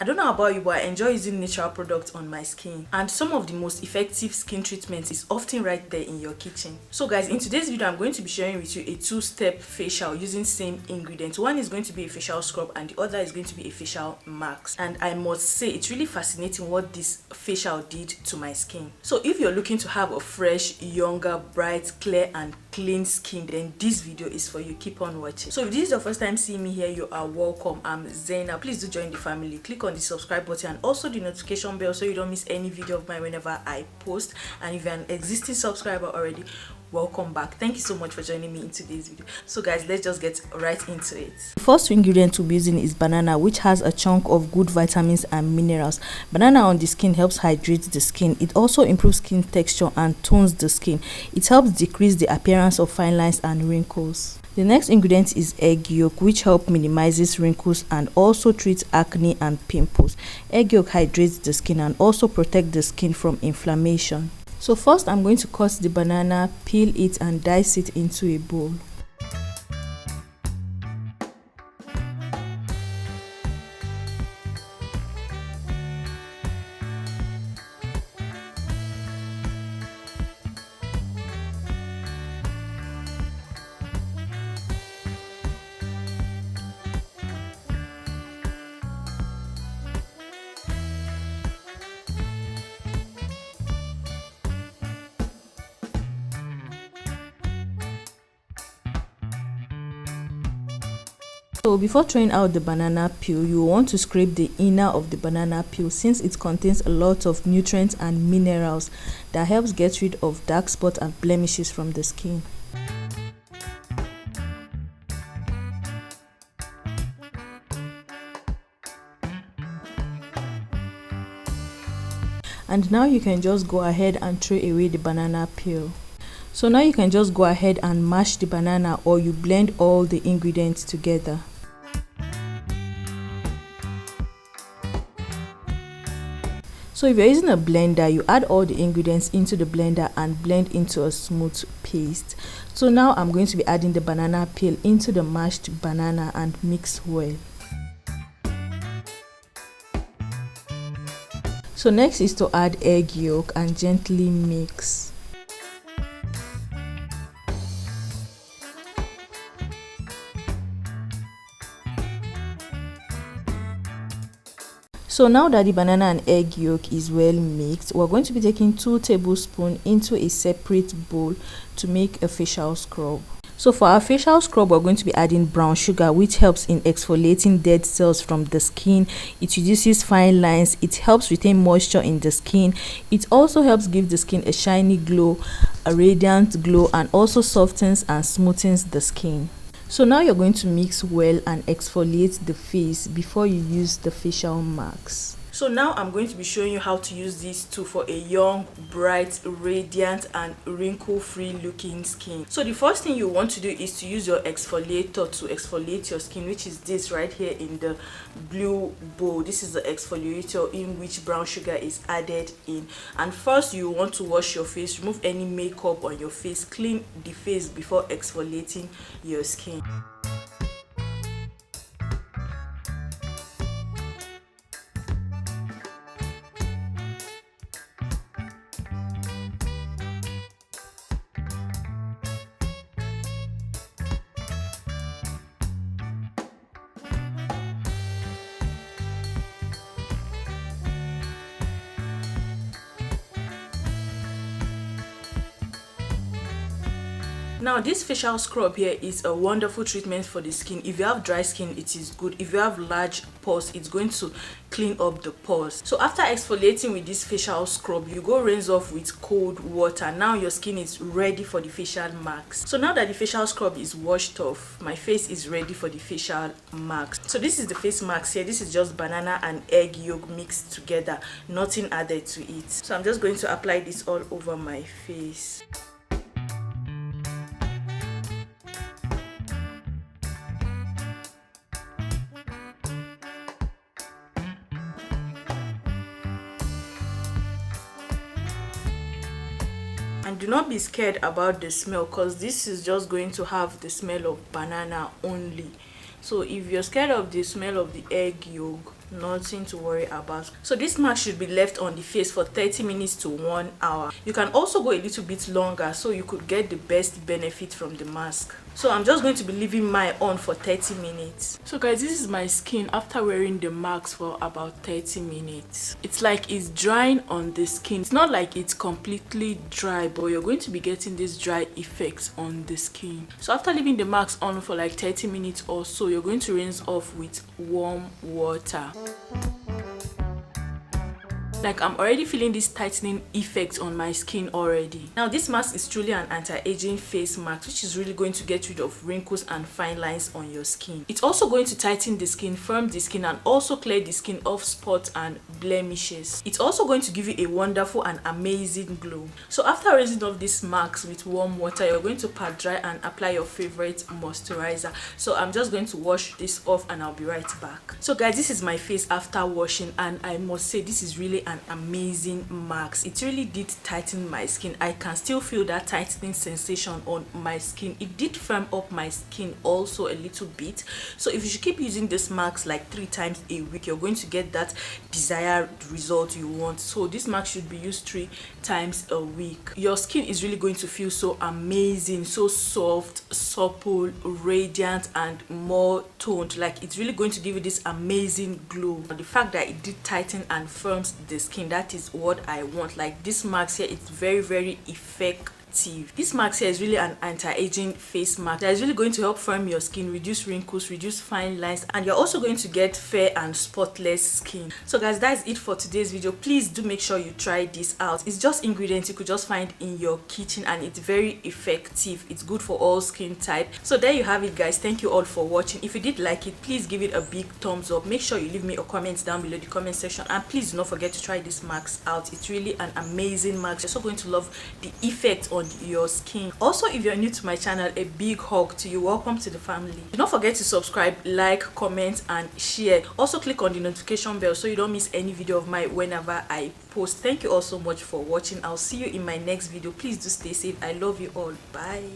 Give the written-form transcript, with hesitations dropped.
I don't know about you, but I enjoy using natural products on my skin, and some of the most effective skin treatment is often right there in your kitchen. So guys, in today's video I'm going to be sharing with you a two-step facial using same ingredients. One is going to be a facial scrub and the other is going to be a facial mask, and I must say it's really fascinating what this facial did to my skin. So if you're looking to have a fresh, younger, bright, clear and clean skin, then this video is for you. Keep on watching. So if this is your first time seeing me here, you are welcome. I'm Zaina. Please do join the family. Click on the subscribe button and also the notification bell so you don't miss any video of mine whenever I post. And if you're an existing subscriber already, welcome back. Thank you so much for joining me in today's video. So guys, let's just get right into it. The first ingredient we'll be using is banana, which has a chunk of good vitamins and minerals. Banana on the skin helps hydrate the skin. It also improves skin texture and tones the skin. It helps decrease the appearance of fine lines and wrinkles. The next ingredient is egg yolk, which help minimizes wrinkles and also treats acne and pimples. Egg yolk hydrates the skin and also protect the skin from inflammation. So first I'm going to cut the banana, peel it and dice it into a bowl. So before throwing out the banana peel, you want to scrape the inner of the banana peel since it contains a lot of nutrients and minerals that helps get rid of dark spots and blemishes from the skin. And now you can just go ahead and throw away the banana peel. So now you can just go ahead and mash the banana, or you blend all the ingredients together. So if you're using a blender, you add all the ingredients into the blender and blend into a smooth paste. So now I'm going to be adding the banana peel into the mashed banana and mix well. So next is to add egg yolk and gently mix. So now that the banana and egg yolk is well mixed, we're going to be taking 2 tablespoons into a separate bowl to make a facial scrub. So for our facial scrub, we're going to be adding brown sugar, which helps in exfoliating dead cells from the skin. It reduces fine lines. It helps retain moisture in the skin. It also helps give the skin a shiny glow, a radiant glow, and also softens and smoothens the skin. So now you're going to mix well and exfoliate the face before you use the facial mask. So now I'm going to be showing you how to use these two for a young, bright, radiant and wrinkle-free looking skin. So the first thing you want to do is to use your exfoliator to exfoliate your skin, which is this right here in the blue bowl. This is the exfoliator in which brown sugar is added in. And first you want to wash your face, remove any makeup on your face, clean the face before exfoliating your skin. Now this facial scrub here is a wonderful treatment for the skin. If you have dry skin, it is good. If you have large pores, it's going to clean up the pores. So after exfoliating with this facial scrub, you go rinse off with cold water. Now your skin is ready for the facial mask. So now that the facial scrub is washed off, my face is ready for the facial mask. So this is the face mask here. This is just banana and egg yolk mixed together, nothing added to it. So I'm just going to apply this all over my face. And do not be scared about the smell, because this is just going to have the smell of banana only. So if you're scared of the smell of the egg yolk, nothing to worry about. So this mask should be left on the face for 30 minutes to 1 hour. You can also go a little bit longer so you could get the best benefit from the mask. So I'm just going to be leaving mine on for 30 minutes. So guys, this is my skin after wearing the mask for about 30 minutes. It's like it's drying on the skin. It's not like it's completely dry, but you're going to be getting this dry effect on the skin. So after leaving the mask on for like 30 minutes or so, you're going to rinse off with warm water. Like, I'm already feeling this tightening effect on my skin already. Now this mask is truly an anti-aging face mask, which is really going to get rid of wrinkles and fine lines on your skin. It's also going to tighten the skin, firm the skin, and also clear the skin of spots and blemishes. It's also going to give you a wonderful and amazing glow. So after rinsing off this mask with warm water, you're going to pat dry and apply your favorite moisturizer. So I'm just going to wash this off and I'll be right back. So guys, this is my face after washing, and I must say this is really an amazing mask. It really did tighten my skin. I can still feel that tightening sensation on my skin. It did firm up my skin also a little bit. So if you should keep using this mask like 3 times a week, you're going to get that desired result you want. So this mask should be used 3 times a week. Your skin is really going to feel so amazing, so soft, supple, radiant, and more toned. Like, it's really going to give you this amazing glow. The fact that it did tighten and firms the skin, that is what I want. Like, this mask here, it's very effective. This mask here is really an anti-aging face mask that is really going to help firm your skin, reduce wrinkles, reduce fine lines, and you're also going to get fair and spotless skin. So guys, that is it for today's video. Please do make sure you try this out. It's just ingredients you could just find in your kitchen, and it's very effective. It's good for all skin type. So there you have it guys. Thank you all for watching. If you did like it, please give it a big thumbs up. Make sure you leave me a comment down below the comment section, and please do not forget to try this mask out. It's really an amazing mask. You're so going to love the effect on your skin. Also, if you're new to my channel, a big hug to you. Welcome to the family. Do not forget to subscribe, like, comment, and share. Also click on the notification bell so you don't miss any video of mine whenever I post. Thank you all so much for watching. I'll see you in my next video. Please do stay safe. I love you all. Bye.